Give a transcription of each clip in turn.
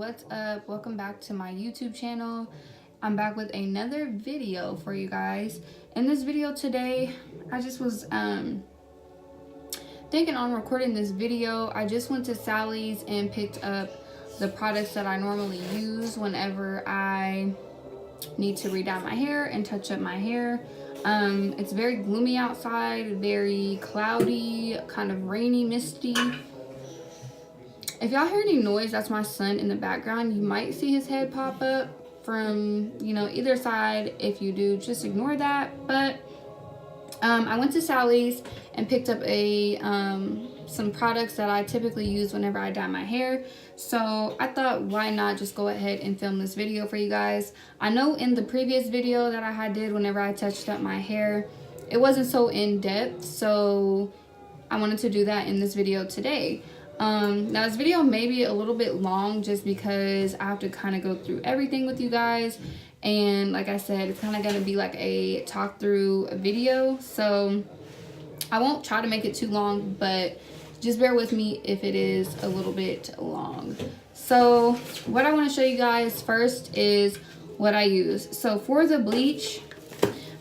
what's up? Welcome back to my YouTube channel. I'm back with another video for you guys. In this video today, I just was thinking on recording this video. I just went to Sally's and picked up the products that I normally use whenever I need to re-dye my hair and touch up my hair. It's very gloomy outside, very cloudy, kind of rainy, misty. If y'all hear any noise, that's my son in the background. You might see his head pop up from, either side. If you do, just ignore that. But I went to Sally's and picked up some products that I typically use whenever I dye my hair. So I thought, why not just go ahead and film this video for you guys. I know in the previous video that I did whenever I touched up my hair, it wasn't so in-depth, so I wanted to do that in this video today. Now this video may be a little bit long just because I have to kind of go through everything with you guys, and like I said, it's kind of going to be like a talk through video, so I won't try to make it too long, but just bear with me if it is a little bit long. So what I want to show you guys first is what I use. So for the bleach,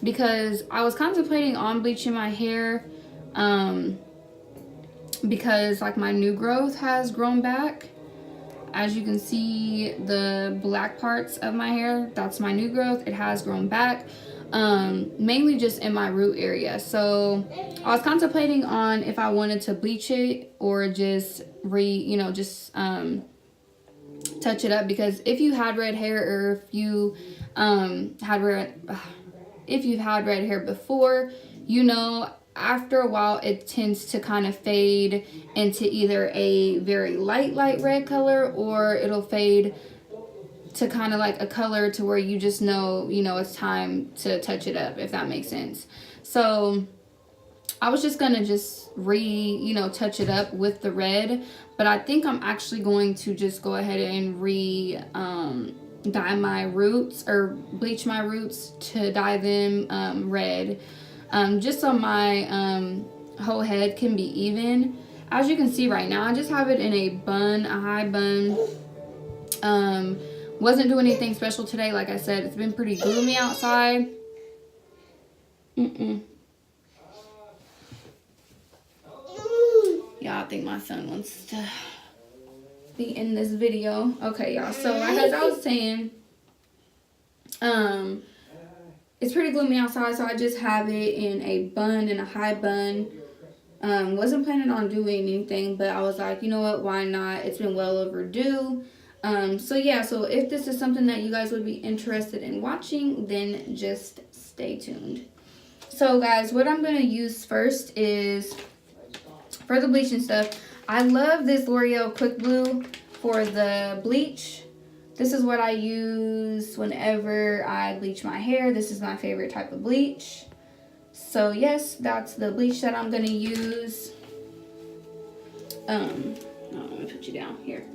because I was contemplating on bleaching my hair, because like my new growth has grown back. As you can see, the black parts of my hair, that's my new growth. It has grown back, mainly just in my root area. So I was contemplating on if I wanted to bleach it or just touch it up, because if you had red hair, or if you if you've had red hair before, after a while it tends to kind of fade into either a very light red color, or it'll fade to kind of like a color to where you just know it's time to touch it up, if that makes sense. So I was just gonna touch it up with the red, but I think I'm actually going to just go ahead and dye my roots, or bleach my roots to dye them red. Just so my whole head can be even. As you can see right now, I just have it in a high bun. Wasn't doing anything special today. Like I said, it's been pretty gloomy outside. Yeah, I think my son wants to be in this video. Okay, y'all. So as I was saying, it's pretty gloomy outside, so I just have it in a high bun. Wasn't planning on doing anything, but I was like, you know what, why not? It's been well overdue. So yeah, so if this is something that you guys would be interested in watching, then just stay tuned. So guys, what I'm going to use first is, for the bleaching stuff, I love this L'Oreal Quick Blue for the bleach. This is what I use whenever I bleach my hair. This is my favorite type of bleach. So yes, that's the bleach that I'm going to use. I'm going to put you down here.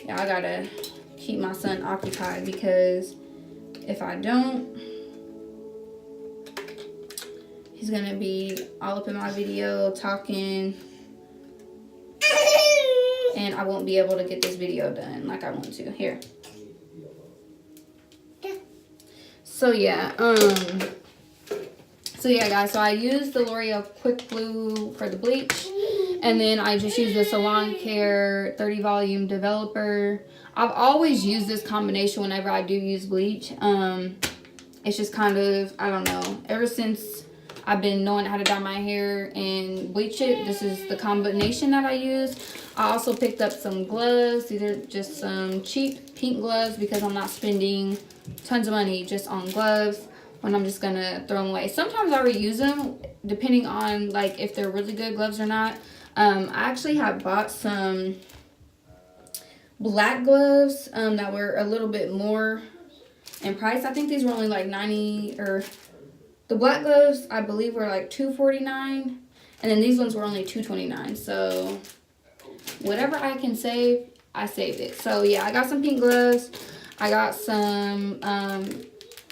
Yeah, I got to keep my son occupied, because if I don't, he's going to be all up in my video talking, and I won't be able to get this video done like I want to. Here. So yeah, guys, so I use the L'Oreal Quick Blue for the bleach, and then I just use the Salon Care 30 volume developer. I've always used this combination whenever I do use bleach. It's just kind of, I don't know, ever since I've been knowing how to dye my hair and bleach it, this is the combination that I use. I also picked up some gloves. These are just some cheap pink gloves, because I'm not spending tons of money just on gloves when I'm just gonna throw them away. Sometimes I reuse them depending on like if they're really good gloves or not. I actually have bought some black gloves that were a little bit more in price. I think these were only like 90, or the black gloves I believe were like $2.49, and then these ones were only $2.29. So whatever I can save, I saved it. So yeah, I got some pink gloves. I got some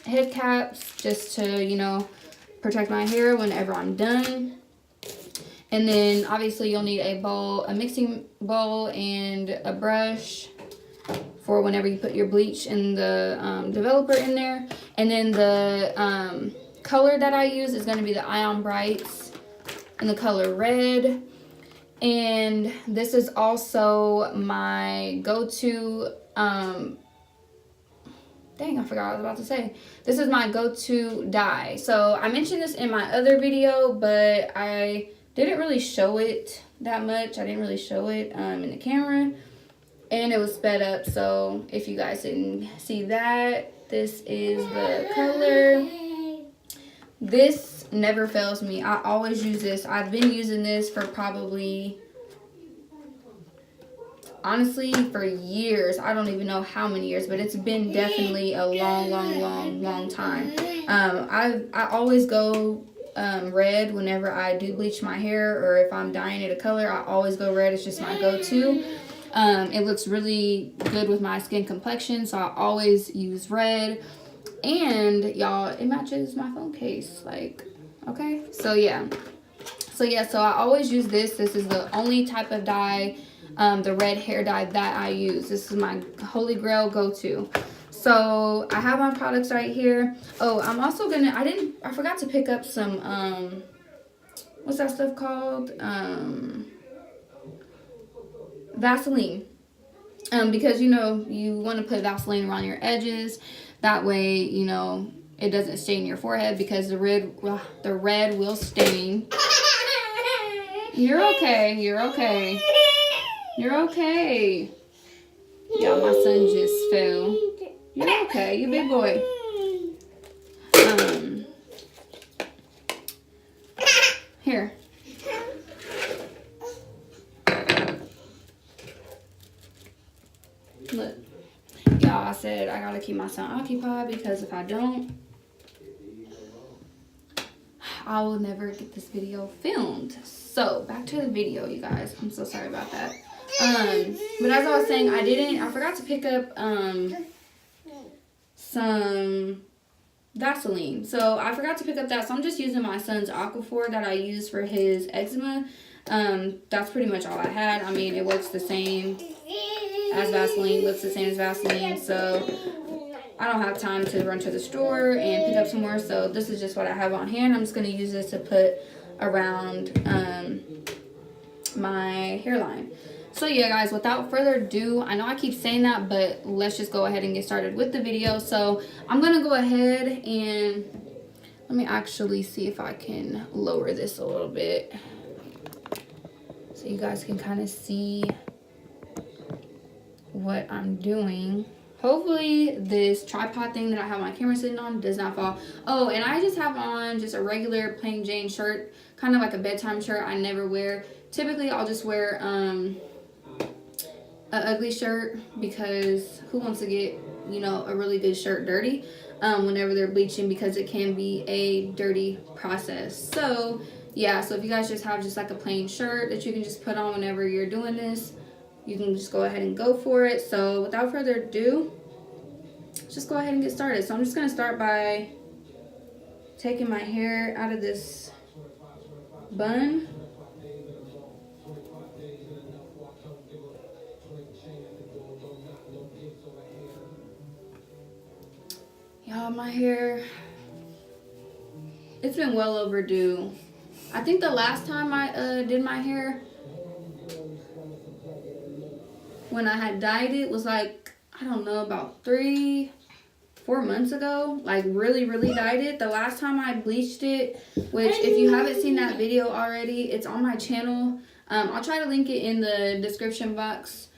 head caps just to protect my hair whenever I'm done. And then obviously you'll need a bowl, a mixing bowl, and a brush for whenever you put your bleach and the developer in there. And then the color that I use is going to be the Ion Brights in the color red. And this is also my go-to, dang, I forgot what I was about to say. This is my go-to dye. So I mentioned this in my other video, but I didn't really show it that much. I didn't really show it in the camera, and it was sped up. So if you guys didn't see that, this is the color. This never fails me. I always use this. I've been using this for probably, honestly, for years. I don't even know how many years, but it's been definitely a long time. I always go red whenever I do bleach my hair, or if I'm dyeing it a color, I always go red. It's just my go-to. It looks really good with my skin complexion, so I always use red. And y'all, it matches my phone case, like, okay. So yeah, so I always use this. This is the only type of dye, the red hair dye that I use. This is my holy grail go-to. So I have my products right here. Oh, I'm also gonna, I forgot to pick up some what's that stuff called, Vaseline, because you know you want to put Vaseline around your edges. That way, you know, it doesn't stain your forehead, because the red will stain. You're okay. You're okay. You're okay. Yeah, my son just fell. You're okay. You big boy. Here. Look. Y'all, I said I gotta keep my son occupied, because if I don't, I will never get this video filmed. So back to the video, you guys. I'm so sorry about that. But as I was saying, I forgot to pick up some Vaseline. So I forgot to pick up that. So I'm just using my son's Aquaphor that I use for his eczema. That's pretty much all I had. I mean, it works the same as Vaseline, looks the same as Vaseline, so I don't have time to run to the store and pick up some more, so this is just what I have on hand. I'm just going to use this to put around my hairline. So yeah, guys, without further ado, I know I keep saying that, but let's just go ahead and get started with the video. So I'm going to go ahead and let me actually see if I can lower this a little bit so you guys can kind of see what I'm doing. Hopefully this tripod thing that I have my camera sitting on does not fall. Oh, and I just have on just a regular plain Jane shirt, kind of like a bedtime shirt I never wear. Typically I'll just wear an ugly shirt, because who wants to get, you know, a really good shirt dirty whenever they're bleaching, because it can be a dirty process. So yeah, so if you guys just have just like a plain shirt that you can just put on whenever you're doing this, you can just go ahead and go for it. So without further ado, just go ahead and get started. So I'm just going to start by taking my hair out of this bun. Y'all, my hair, it's been well overdue. I think the last time I did my hair, when I had dyed it, was like, I don't know, about 3-4 months ago. Like really dyed it. The last time I bleached it, which if you haven't seen that video already, it's on my channel. I'll try to link it in the description box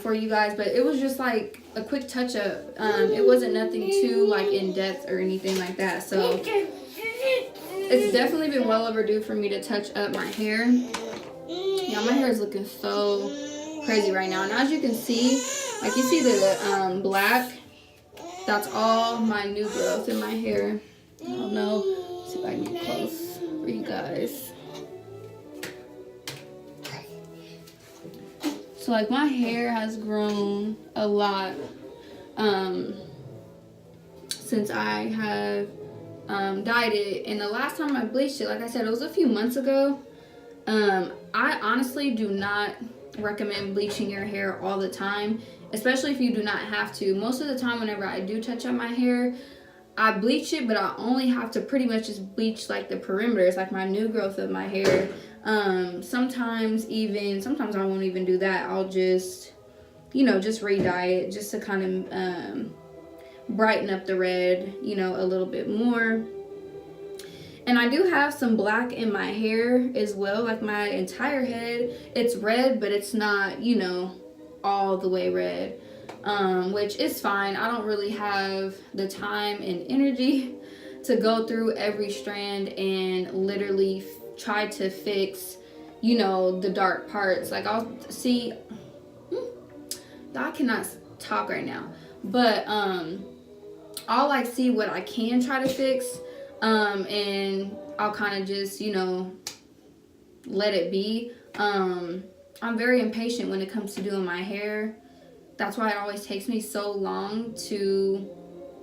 for you guys, but it was just like a quick touch up. It wasn't nothing too like in depth or anything like that. So it's definitely been well overdue for me to touch up my hair. Yeah, my hair is looking so crazy right now, and as you can see, like you see the black, that's all my new growth in my hair. I don't know, let's see if I can get close for you guys. So like my hair has grown a lot since I have dyed it, and the last time I bleached it, like I said, it was a few months ago. I honestly do not recommend bleaching your hair all the time, especially if you do not have to. Most of the time whenever I do touch up my hair, I bleach it, but I only have to pretty much just bleach like the perimeters, like my new growth of my hair. Sometimes I won't even do that. I'll just, you know, just re-dye it just to kind of brighten up the red, you know, a little bit more. And I do have some black in my hair as well, like my entire head. It's red, but it's not, you know, all the way red, which is fine. I don't really have the time and energy to go through every strand and literally try to fix, you know, the dark parts. Like I'll see, I cannot talk right now, but I'll like see what I can try to fix, and I'll kind of just, you know, let it be. I'm very impatient when it comes to doing my hair. That's why it always takes me so long to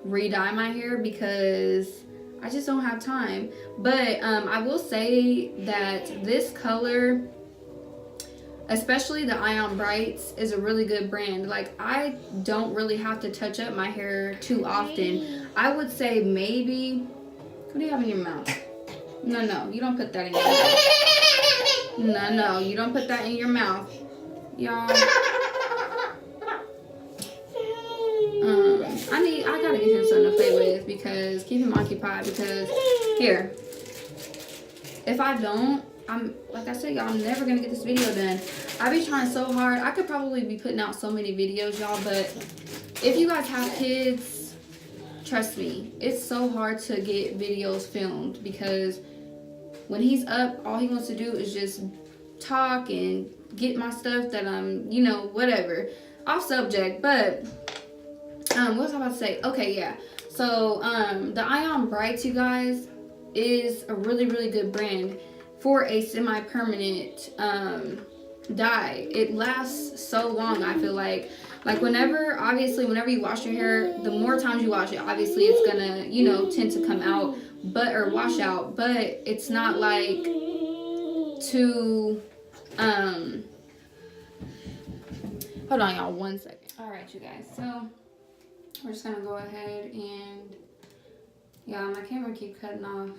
re-dye my hair, because I just don't have time. But I will say that this color, especially the Ion Brights, is a really good brand. Like, I don't really have to touch up my hair too often. I would say maybe, what do you have in your mouth? No, you don't put that in your mouth. No, you don't put that in your mouth. Y'all. I gotta get him something to play with, because keep him occupied, because here, if I don't, like I said, y'all, I'm never gonna get this video done. I be trying so hard. I could probably be putting out so many videos, y'all, but if you guys have kids, trust me, it's so hard to get videos filmed, because when he's up, all he wants to do is just talk and get my stuff that I'm, you know, whatever, off subject. But what was I about to say? Okay, yeah. So the Ion Brights, you guys, is a really, really good brand for a semi-permanent dye. It lasts so long, I feel like. Like whenever you wash your hair, the more times you wash it, obviously it's gonna, you know, tend to come out, or wash out, but it's not like too, hold on, y'all, 1 second. All right, you guys, so we're just gonna go ahead and, yeah, my camera keep cutting off,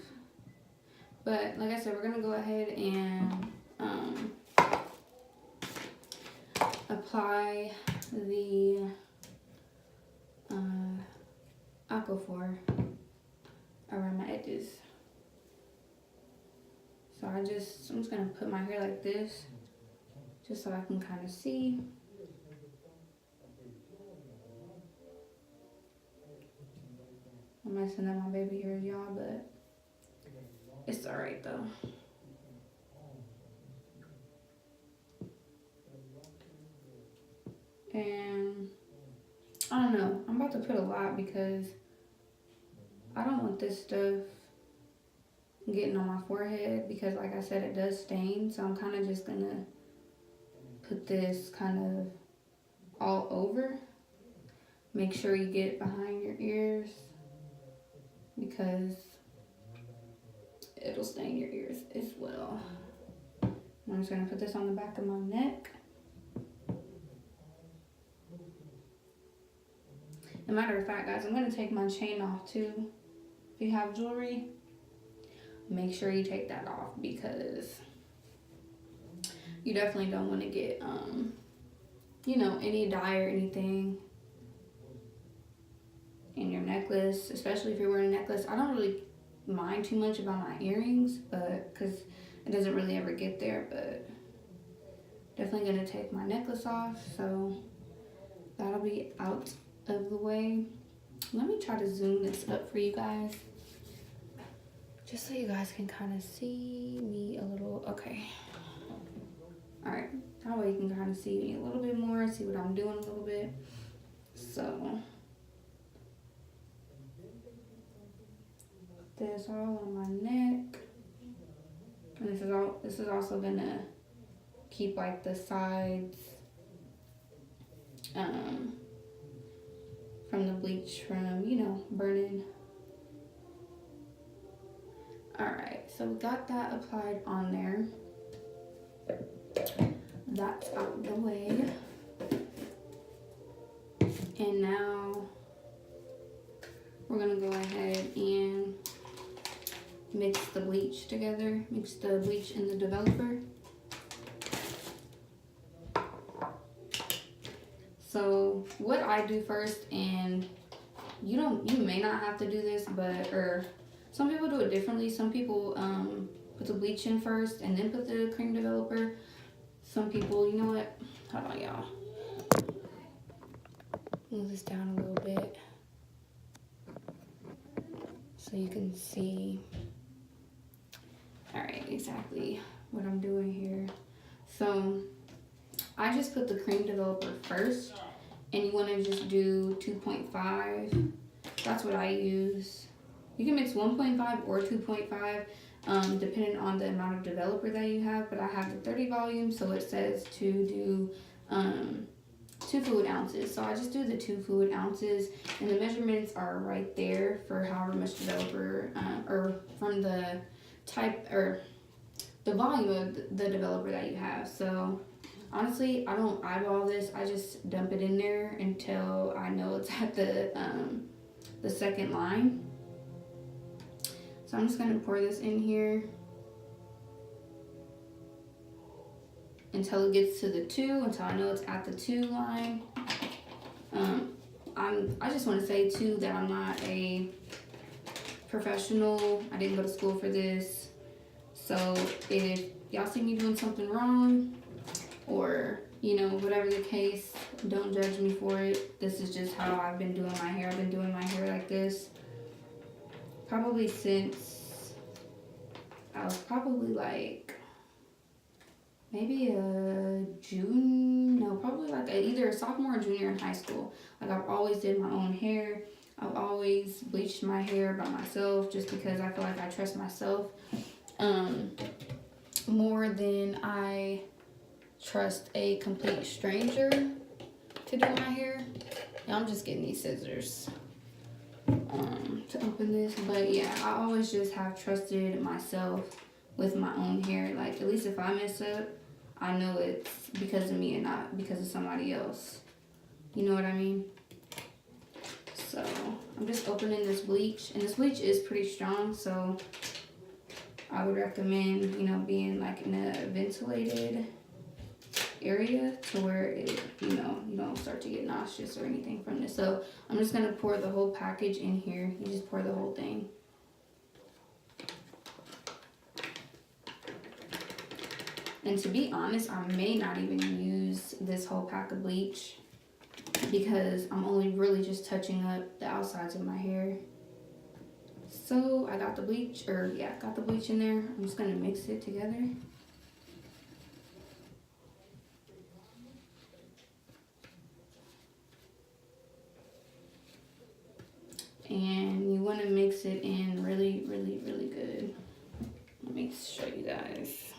but like I said, we're gonna go ahead and apply the Aquaphor around my edges. So I'm just gonna put my hair like this, just so I can kind of see. I'm messing up my baby hairs, y'all, but it's alright though. And I don't know, I'm about to put a lot, because I don't want this stuff getting on my forehead, because like I said, it does stain. So I'm kind of just gonna put this kind of all over. Make sure you get it behind your ears, because it'll stain your ears as well. I'm just gonna put this on the back of my neck. As a matter of fact, guys, I'm gonna take my chain off too. If you have jewelry, make sure you take that off, because you definitely don't want to get, you know, any dye or anything in your necklace, especially if you're wearing a necklace. I don't really mind too much about my earrings, but because it doesn't really ever get there, but definitely gonna take my necklace off, so that'll be out of the way. Let me try to zoom this up for you guys, just so you guys can kind of see me a little. Okay, all right, that way you can kind of see me a little bit more, see what I'm doing a little bit. So this all on my neck, and this is also gonna keep like the sides from the bleach from, you know, burning. All right, so we got that applied on there. That's out of the way. And now we're gonna go ahead and mix the bleach together. Mix the bleach and the developer. So what I do first, and you may not have to do this, or some people do it differently. Some people put the bleach in first and then put the cream developer. Some people, you know what? Hold on, y'all. Move this down a little bit so you can see. All right, exactly what I'm doing here. So I just put the cream developer first, and you want to just do 2.5. That's what I use. You can mix 1.5 or 2.5, depending on the amount of developer that you have. But I have the 30 volume, so it says to do 2 fluid ounces. So I just do the 2 fluid ounces, and the measurements are right there for however much developer, or from the type or the volume of the developer that you have. So honestly, I don't eyeball this. I just dump it in there until I know it's at the second line. So I'm just gonna pour this in here until it gets to the 2, until I know it's at the 2 line. I just want to say too that I'm not a professional. I didn't go to school for this. So if y'all see me doing something wrong, or you know, whatever the case, don't judge me for it. This is just how I've been doing my hair. I've been doing my hair like this probably since I was probably like maybe probably like either a sophomore or junior in high school. Like I've always did my own hair. I've always bleached my hair by myself just because I feel like I trust myself more than I trust a complete stranger to do my hair. Yeah, I'm just getting these scissors to open this. But yeah, I always just have trusted myself with my own hair. Like at least if I mess up, I know it's because of me and not because of somebody else. You know what I mean? So I'm just opening this bleach, and this bleach is pretty strong, so I would recommend, you know, being like in a ventilated area to where it, you know, you don't start to get nauseous or anything from this. So I'm just gonna pour the whole package in here. You just pour the whole thing. And to be honest, I may not even use this whole pack of bleach because I'm only really just touching up the outsides of my hair. So I got the bleach, got the bleach in there. I'm just gonna mix it together. And you wanna mix it in really, really, really good. Let me show you guys.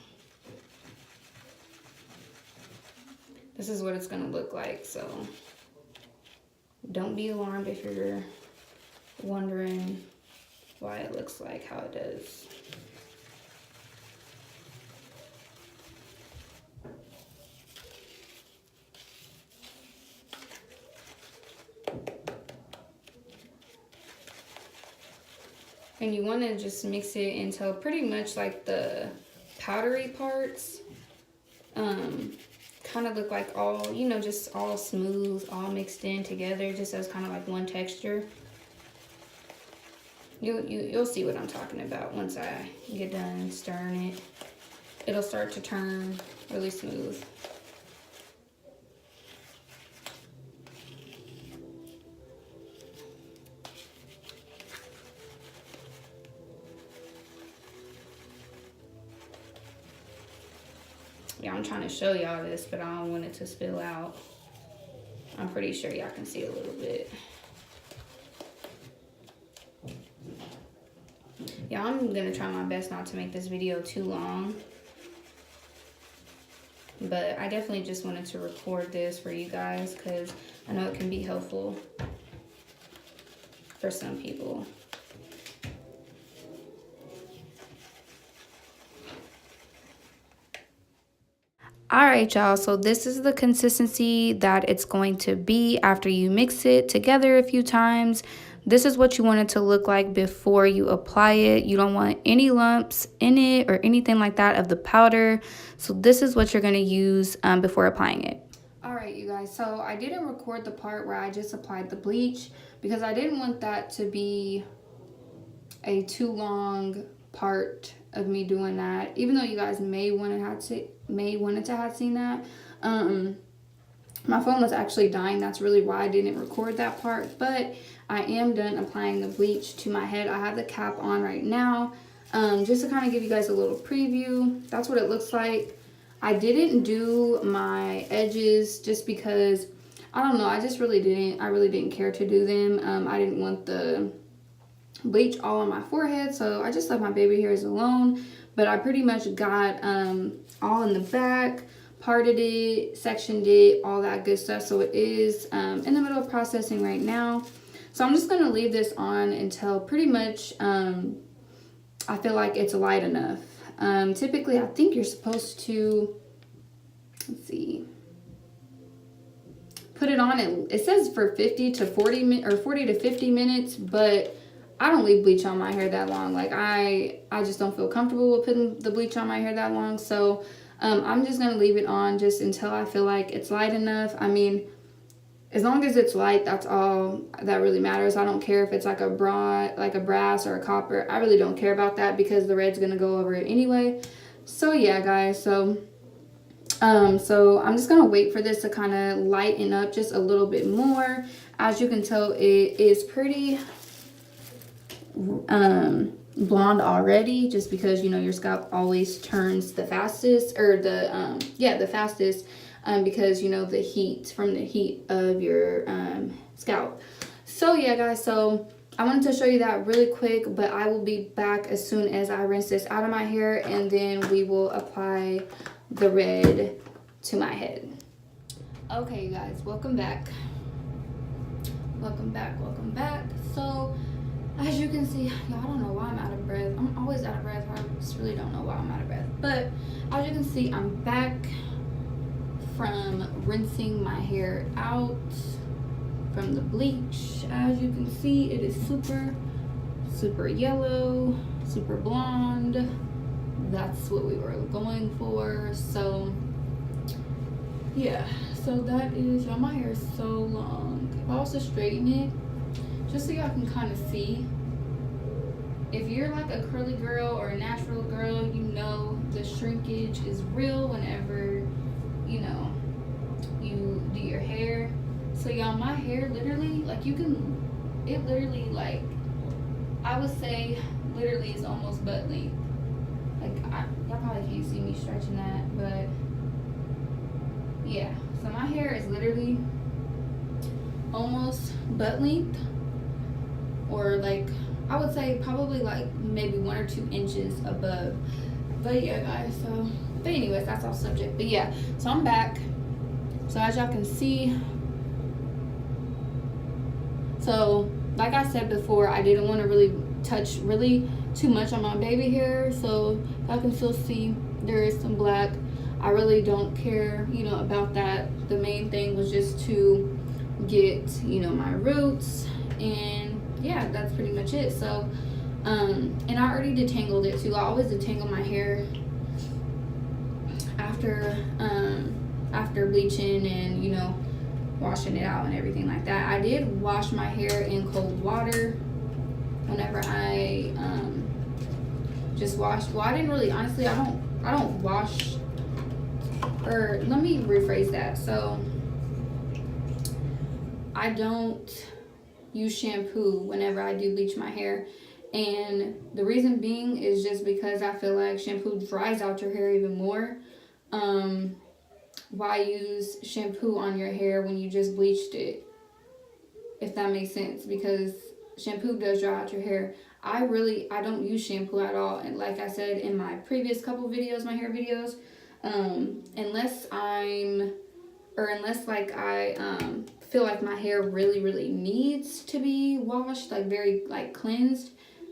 This is what it's gonna look like, so don't be alarmed if you're wondering why it looks like how it does. And you want to just mix it until pretty much like the powdery parts kind of look like all, you know, just all smooth, all mixed in together, just as kind of like one texture. You'll see what I'm talking about once I get done stirring it. It'll start to turn really smooth. Yeah, I'm trying to show y'all this, but I don't want it to spill out. I'm pretty sure y'all can see a little bit. Yeah, I'm gonna try my best not to make this video too long. But I definitely just wanted to record this for you guys because I know it can be helpful for some people. All right, y'all, so this is the consistency that it's going to be after you mix it together a few times. This is what you want it to look like before you apply it. You don't want any lumps in it or anything like that of the powder. So this is what you're going to use before applying it. All right, you guys, so I didn't record the part where I just applied the bleach because I didn't want that to be a too long part of me doing that, even though you guys may wanted to have seen that. My phone was actually dying. That's really why I didn't record that part, but I am done applying the bleach to my head. I have the cap on right now, just to kind of give you guys a little preview. That's what it looks like. I didn't do my edges just because, I don't know, I really didn't care to do them. I didn't want the bleach all on my forehead, so I just left my baby hairs alone. But I pretty much got all in the back, parted it, sectioned it, all that good stuff. So it is in the middle of processing right now. So I'm just going to leave this on until pretty much I feel like it's light enough. Typically, I think you're supposed to, let's see, put it on, it says for 50 to 40 minutes or 40 to 50 minutes, but I don't leave bleach on my hair that long. Like I just don't feel comfortable with putting the bleach on my hair that long. So I'm just gonna leave it on just until I feel like it's light enough. I mean, as long as it's light, that's all that really matters. I don't care if it's like a brass or a copper. I really don't care about that because the red's gonna go over it anyway. So yeah, guys, so I'm just gonna wait for this to kind of lighten up just a little bit more. As you can tell, it is pretty blonde already, just because, you know, your scalp always turns the fastest, or the fastest, because, you know, the heat of your scalp. So yeah, guys, so I wanted to show you that really quick, but I will be back as soon as I rinse this out of my hair, and then we will apply the red to my head. Okay, you guys, welcome back. So as you can see, y'all, I don't know why I'm out of breath. I'm always out of breath. I just really don't know why I'm out of breath. But as you can see, I'm back from rinsing my hair out from the bleach. As you can see, it is super yellow, super blonde. That's what we were going for. So yeah, so that is, y'all, my hair is so long. If I was to straighten it, just so y'all can kind of see, if you're like a curly girl or a natural girl, you know the shrinkage is real whenever, you know, you do your hair. So y'all, my hair literally, like, it literally, like, I would say literally is almost butt length. Like, y'all probably can't see me stretching that, but yeah. So my hair is literally almost butt length, or like, I would say probably like maybe 1 or 2 inches above. But yeah, guys, so, but anyways, that's off subject. But yeah, so I'm back. So as y'all can see, so like I said before, I didn't want to really touch really too much on my baby hair. So y'all can still see there is some black. I really don't care, you know, about that. The main thing was just to get, you know, my roots, and yeah, that's pretty much it. So and I already detangled it too. I always detangle my hair after bleaching and, you know, washing it out and everything like that. I did wash my hair in cold water whenever I just washed. Well, I didn't really, honestly, I don't wash, or let me rephrase that. So I don't use shampoo whenever I do bleach my hair, and the reason being is just because I feel like shampoo dries out your hair even more. Why use shampoo on your hair when you just bleached it, if that makes sense? Because shampoo does dry out your hair. I don't use shampoo at all, and like I said in my previous couple videos, my hair videos, unless like I feel like my hair really needs to be washed, like very like cleansed,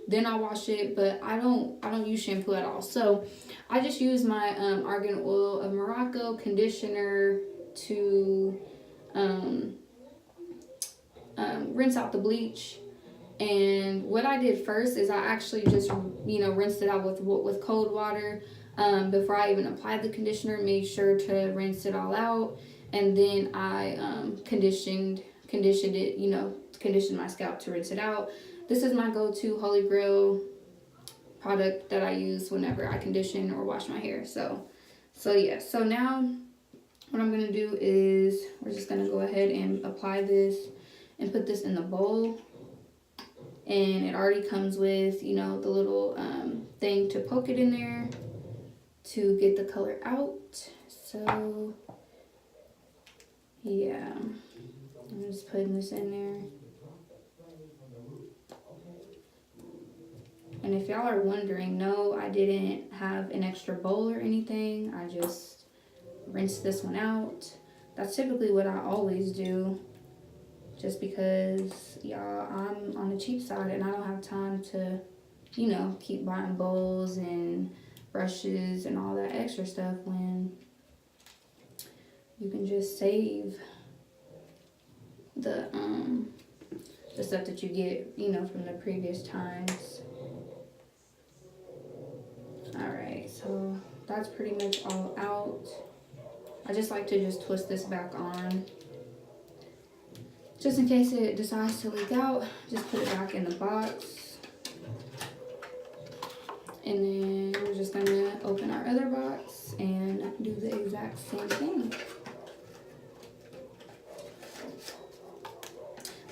then I'll wash it, but I don't use shampoo at all. So I just use my argan oil of Morocco conditioner to rinse out the bleach. And what I did first is I actually just, rinsed it out with cold water before I even applied the conditioner. Made sure to rinse it all out, and then I conditioned it, conditioned my scalp to rinse it out. This is my go-to Holy Grail product that I use whenever I condition or wash my hair. So yeah. So now what I'm going to do is we're just going to go ahead and apply this and put this in the bowl. And it already comes with, the little thing to poke it in there to get the color out. So yeah, I'm just putting this in there. And if y'all are wondering, no, I didn't have an extra bowl or anything. I just rinsed this one out. That's typically what I always do, just because, y'all, I'm on the cheap side and I don't have time to, keep buying bowls and brushes and all that extra stuff when you can just save the stuff that you get, from the previous times. Alright, so that's pretty much all out. I just like to just twist this back on. Just in case it decides to leak out, just put it back in the box. And then we're just gonna open our other box and do the exact same thing.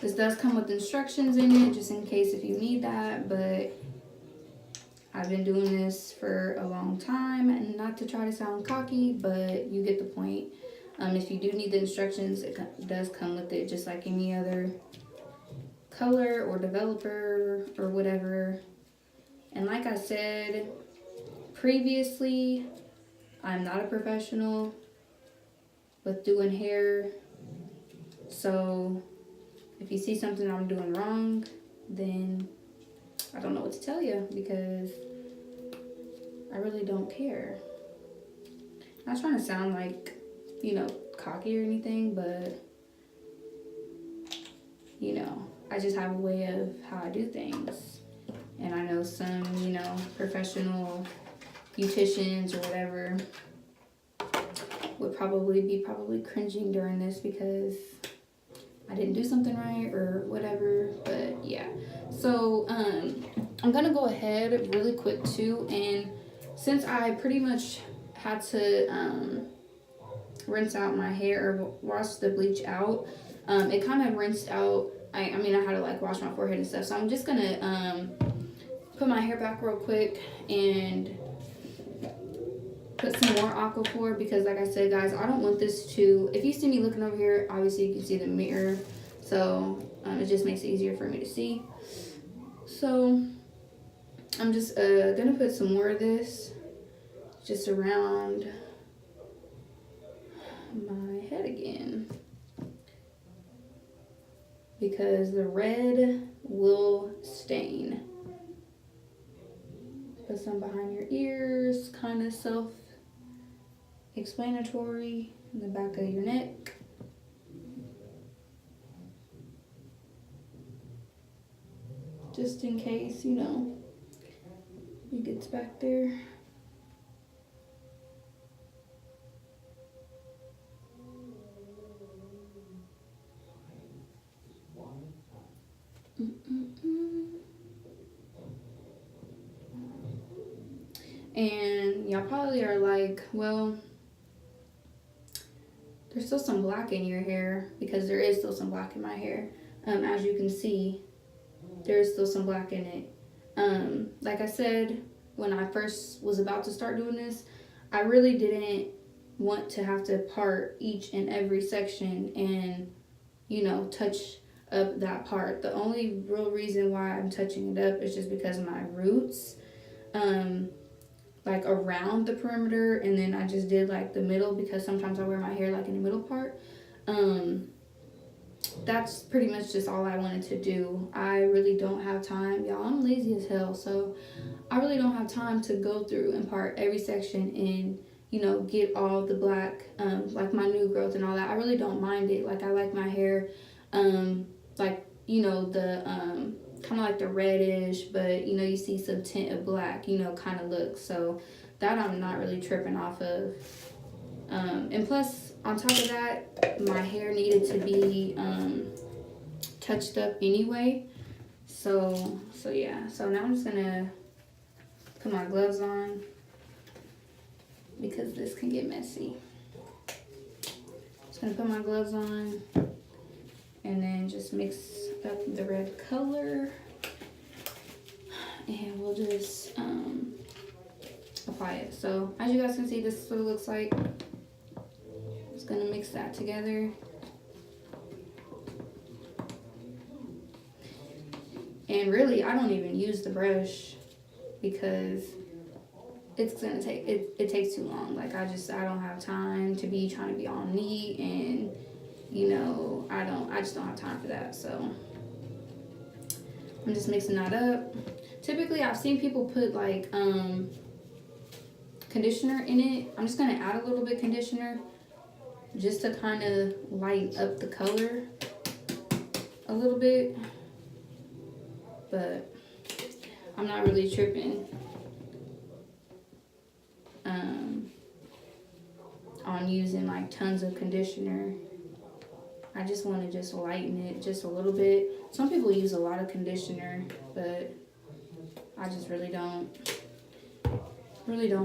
This does come with instructions in it, just in case if you need that, but I've been doing this for a long time, and not to try to sound cocky, but you get the point. If you do need the instructions, it does come with it, just like any other color or developer or whatever. And like I said previously, I'm not a professional with doing hair. So if you see something I'm doing wrong, then I don't know what to tell you, because I really don't care. I'm not trying to sound like, cocky or anything, but, I just have a way of how I do things. And I know some, professional beauticians or whatever would probably be cringing during this because I didn't do something right or whatever, but yeah. So I'm gonna go ahead really quick too, and since I pretty much had to rinse out my hair or wash the bleach out, it kind of rinsed out. I mean I had to like wash my forehead and stuff, so I'm just gonna put my hair back real quick and put some more Aquaphor, because like I said, guys, I don't want this to, if you see me looking over here, obviously you can see the mirror, so it just makes it easier for me to see. So I'm just gonna put some more of this just around my head again, because the red will stain. Put some behind your ears, kind of self-explanatory, in the back of your neck. Just in case, it gets back there. And y'all probably are like, well, there's still some black in your hair, because there is still some black in my hair. As you can see, there is still some black in it. Like I said, when I first was about to start doing this, I really didn't want to have to part each and every section and, touch up that part. The only real reason why I'm touching it up is just because of my roots, like around the perimeter, and then I just did like the middle, because sometimes I wear my hair like in the middle part. that's pretty much just all I wanted to do. I really don't have time, y'all. I'm lazy as hell, so I really don't have time to go through and part every section and, you know, get all the black, like my new growth and all that. I really don't mind it. Like, I like my hair, like, you know, the kind of like the reddish, but, you know, you see some tint of black, you know, kind of look. So that I'm not really tripping off of. And plus, on top of that, my hair needed to be touched up anyway. So yeah. So now I'm just gonna put my gloves on because this can get messy. Just gonna put my gloves on and then just mix up the red color, and we'll just apply it. So as you guys can see, this is what it looks like. Just gonna mix that together. And really, I don't even use the brush because it's gonna take, it takes too long. Like, I don't have time to be trying to be all neat, and you know, I just don't have time for that. So I'm just mixing that up. Typically, I've seen people put like conditioner in it. I'm just gonna add a little bit conditioner just to kind of lighten up the color a little bit, but I'm not really tripping on using like tons of conditioner. I just want to just lighten it just a little bit. Some people use a lot of conditioner, but I just really don't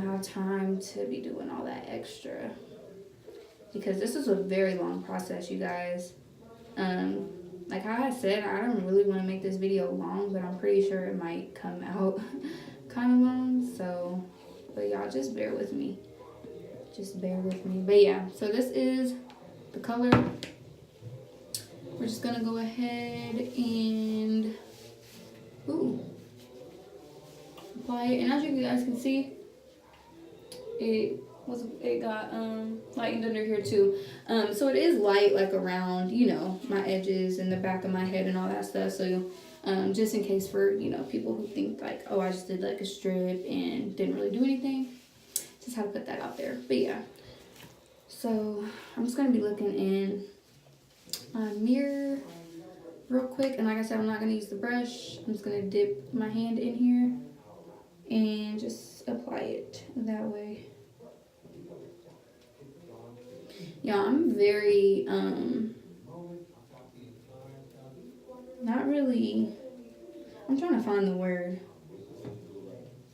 have time to be doing all that extra, because this is a very long process, you guys. Like how I said, I don't really want to make this video long, but I'm pretty sure it might come out kind of long. So, but y'all just bear with me. Just bear with me. But yeah, so this is the color. We're just gonna go ahead and apply it. And as you guys can see, it got lightened under here too. So it is light, like around, you know, my edges and the back of my head and all that stuff. So just in case for, you know, people who think like, oh, I just did like a strip and didn't really do anything, just had to put that out there. But yeah, so I'm just gonna be looking in my mirror real quick, and like I said, I'm not gonna use the brush. I'm just gonna dip my hand in here and just apply it that way. Yeah, I'm very, not really, I'm trying to find the word.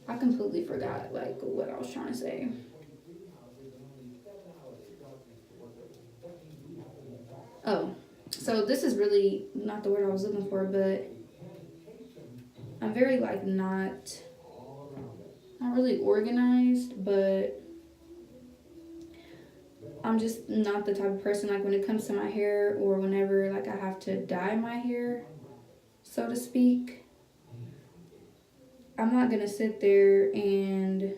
I completely forgot, like, what I was trying to say. Oh, so this is really not the word I was looking for, but I'm very, like, not really organized, but I'm just not the type of person, like, when it comes to my hair, or whenever, like, I have to dye my hair, so to speak, I'm not gonna sit there and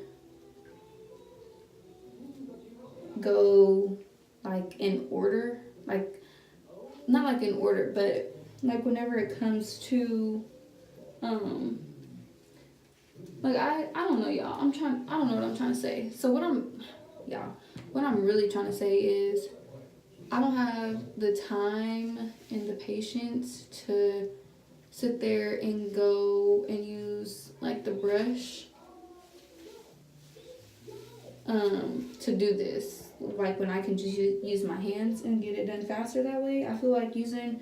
go, like, in order, like, not like in order, but like whenever it comes to like I don't know, y'all. I don't know what I'm trying to say. So what I'm really trying to say is I don't have the time and the patience to sit there and go and use like the brush to do this. Like when I can just use my hands and get it done faster that way. I feel like using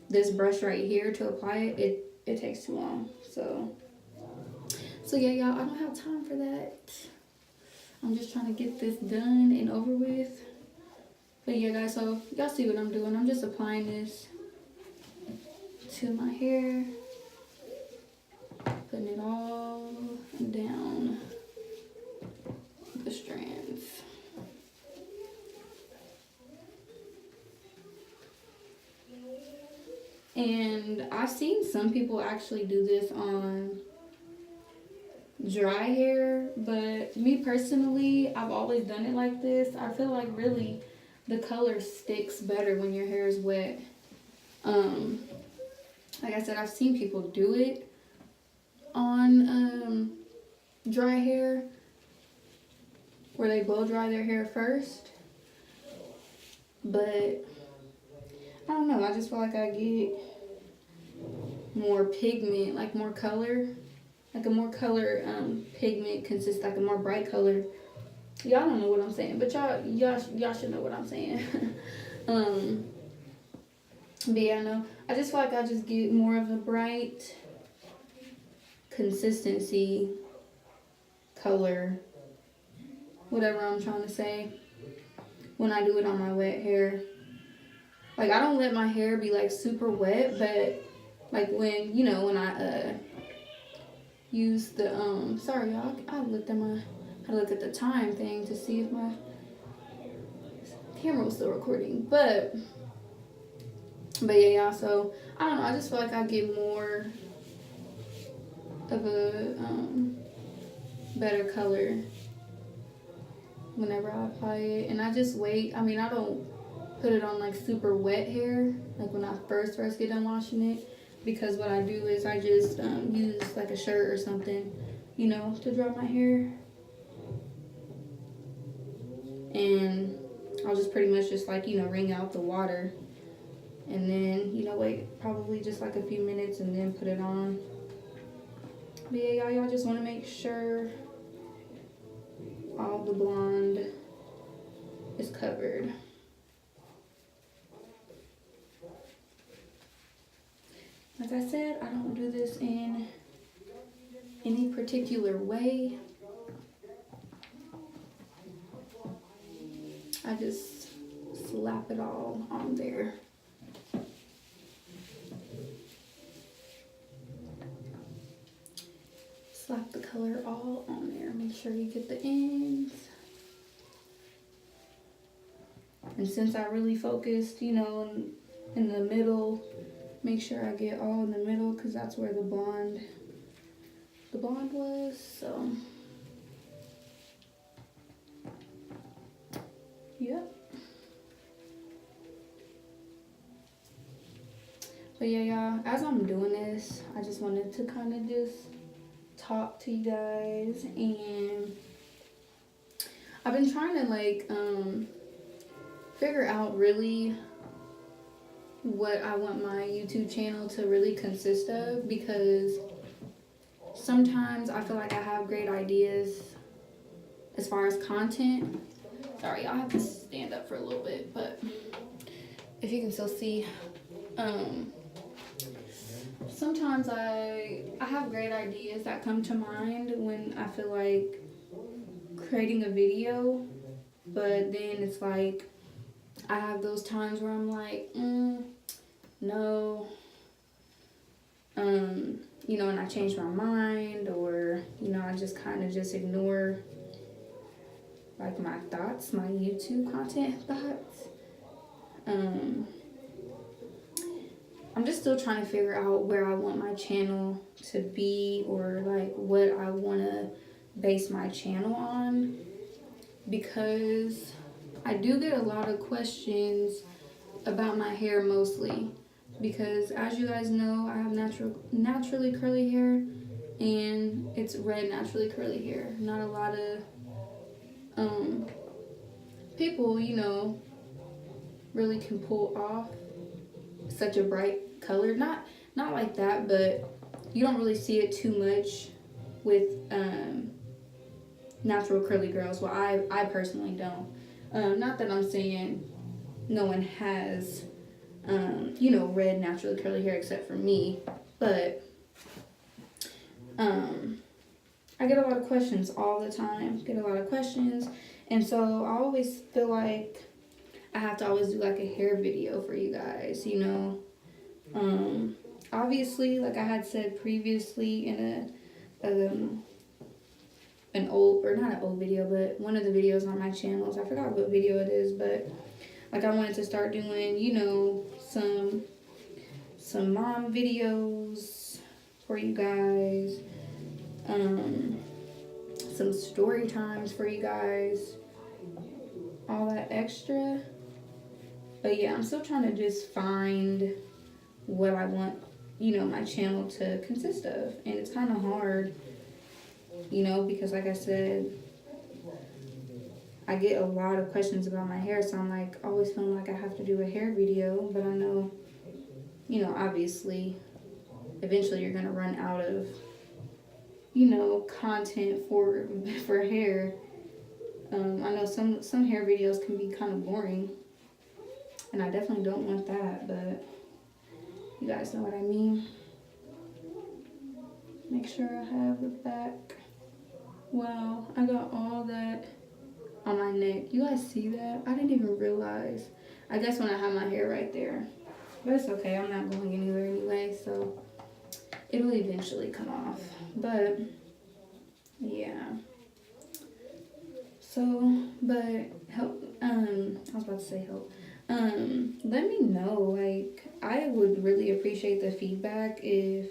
this brush right here to apply it, it takes too long. So yeah, y'all, I don't have time for that. I'm just trying to get this done and over with. But yeah, guys, so y'all see what I'm doing. I'm just applying this to my hair, putting it all down the strands. And I've seen some people actually do this on dry hair, but me personally, I've always done it like this. I feel like really the color sticks better when your hair is wet. Like I said, I've seen people do it on dry hair, where they blow dry their hair first. But I don't know, I just feel like I get more pigment, like more color, like a more color pigment consists like a more bright color. Y'all don't know what I'm saying, but y'all should know what I'm saying. But yeah, no, I just feel like I just get more of a bright consistency, color, whatever I'm trying to say, when I do it on my wet hair. Like, I don't let my hair be like super wet, but like when, you know, when I use the sorry y'all, I looked at my, I looked at the time thing to see if my camera was still recording. But yeah, so I don't know, I just feel like I get more of a better color whenever I apply it. And I just wait. I mean, I don't put it on like super wet hair like when I first get done washing it, because what I do is I just use like a shirt or something, you know, to dry my hair. And I'll just pretty much just like, you know, wring out the water, and then, you know, wait probably just like a few minutes and then put it on. But yeah, y'all just want to make sure all the blonde is covered. Like I said, I don't do this in any particular way. I just slap it all on there. Slap the color all on there. Make sure you get the ends. And since I really focused, you know, in the middle, make sure I get all in the middle, because that's where the blonde was. So yep. But yeah, y'all, as I'm doing this, I just wanted to kind of just talk to you guys. And I've been trying to like figure out really what I want my YouTube channel to really consist of, because sometimes I feel like I have great ideas as far as content. Sorry, y'all, have to stand up for a little bit, but if you can still see, sometimes I have great ideas that come to mind when I feel like creating a video, but then it's like I have those times where I'm like, no, you know, and I change my mind, or, you know, I just kind of just ignore like my thoughts, my YouTube content thoughts. I'm just still trying to figure out where I want my channel to be, or like what I want to base my channel on, because I do get a lot of questions about my hair mostly, because as you guys know, I have naturally curly hair, and it's red naturally curly hair. Not a lot of people, you know, really can pull off such a bright color. Not like that, but you don't really see it too much with natural curly girls. Well, I personally don't. Not that I'm saying no one has you know, red naturally curly hair except for me, but I get a lot of questions all the time. And so I always feel like I have to always do like a hair video for you guys, you know. Obviously, like I had said previously in an old, or not an old video, but one of the videos on my channels, I forgot what video it is, but like I wanted to start doing, you know, some mom videos for you guys, some story times for you guys, all that extra. But yeah, I'm still trying to just find what I want, you know, my channel to consist of. And it's kind of hard, you know, because like I said, I get a lot of questions about my hair, so I'm like always feeling like I have to do a hair video. But I know, you know, obviously eventually you're gonna run out of, you know, content for hair. I know some hair videos can be kind of boring, and I definitely don't want that, but you guys know what I mean. Make sure I have the back. Wow, I got all that on my neck. You guys see that? I didn't even realize. I guess when I have my hair right there. But it's okay, I'm not going anywhere anyway, so it'll eventually come off. But yeah. So, but help, I was about to say help. Let me know, like, I would really appreciate the feedback if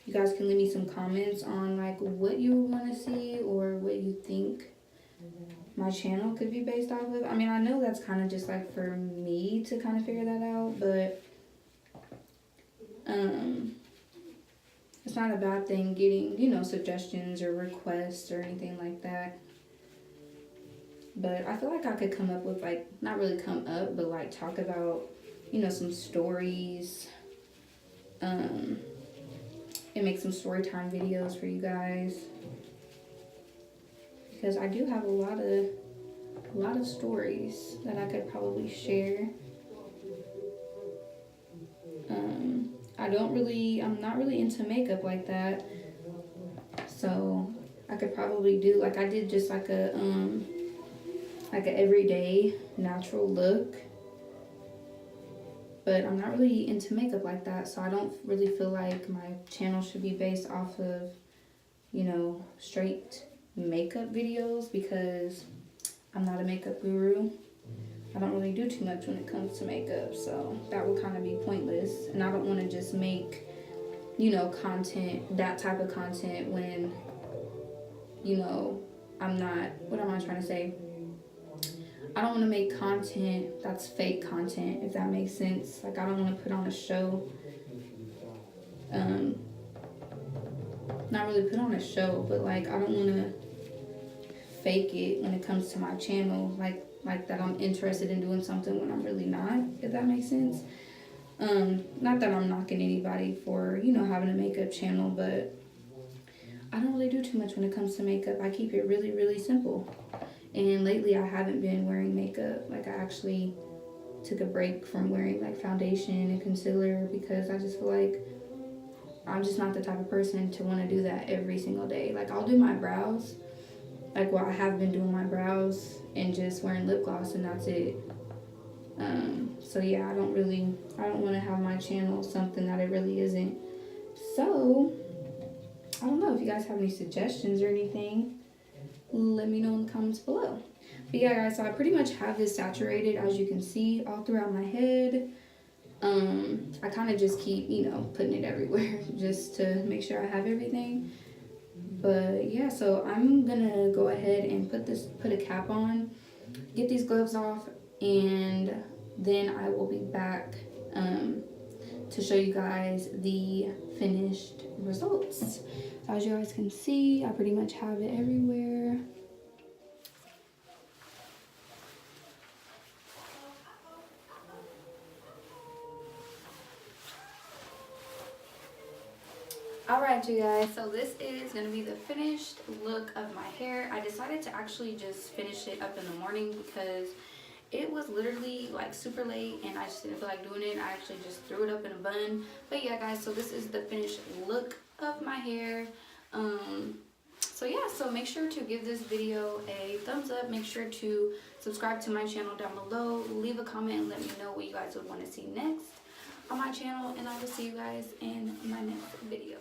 you guys can leave me some comments on, like, what you want to see or what you think my channel could be based off of. I mean, I know that's kind of just, like, for me to kind of figure that out, but, it's not a bad thing getting, you know, suggestions or requests or anything like that. But I feel like I could come up with, like, not really come up, but, like, talk about, you know, some stories, and make some story time videos for you guys. Because I do have a lot of stories that I could probably share. I'm not really into makeup like that. So I could probably do, like, I did just like a everyday natural look, but I'm not really into makeup like that, so I don't really feel like my channel should be based off of, you know, straight makeup videos, because I'm not a makeup guru. I don't really do too much when it comes to makeup, so that would kind of be pointless. And I don't want to just make, you know, content, that type of content, when, you know, I'm not, what am I trying to say? I don't want to make content that's fake content, if that makes sense. Like, I don't want to put on a show. Not really put on a show, but, like, I don't want to fake it when it comes to my channel. Like that I'm interested in doing something when I'm really not, if that makes sense. Not that I'm knocking anybody for, you know, having a makeup channel, but I don't really do too much when it comes to makeup. I keep it really, really simple. And lately I haven't been wearing makeup. Like, I actually took a break from wearing, like, foundation and concealer, because I just feel like I'm just not the type of person to want to do that every single day. Like, I'll do my brows. Like, well, I have been doing my brows and just wearing lip gloss, and that's it. So yeah, I don't want to have my channel something that it really isn't. So I don't know if you guys have any suggestions or anything. Let me know in the comments below. But yeah, guys, so I pretty much have this saturated, as you can see, all throughout my head. I kind of just keep, you know, putting it everywhere just to make sure I have everything. But yeah, so I'm gonna go ahead and put a cap on, get these gloves off, and then I will be back to show you guys the finished results. So as you guys can see, I pretty much have it everywhere. Alright, you guys, so this is going to be the finished look of my hair. I decided to actually just finish it up in the morning because it was literally like super late and I just didn't feel like doing it. I actually just threw it up in a bun. But yeah, guys, so this is the finished look of my hair. So yeah, so make sure to give this video a thumbs up. Make sure to subscribe to my channel down below. Leave a comment and let me know what you guys would want to see next on my channel, and I will see you guys in my next video.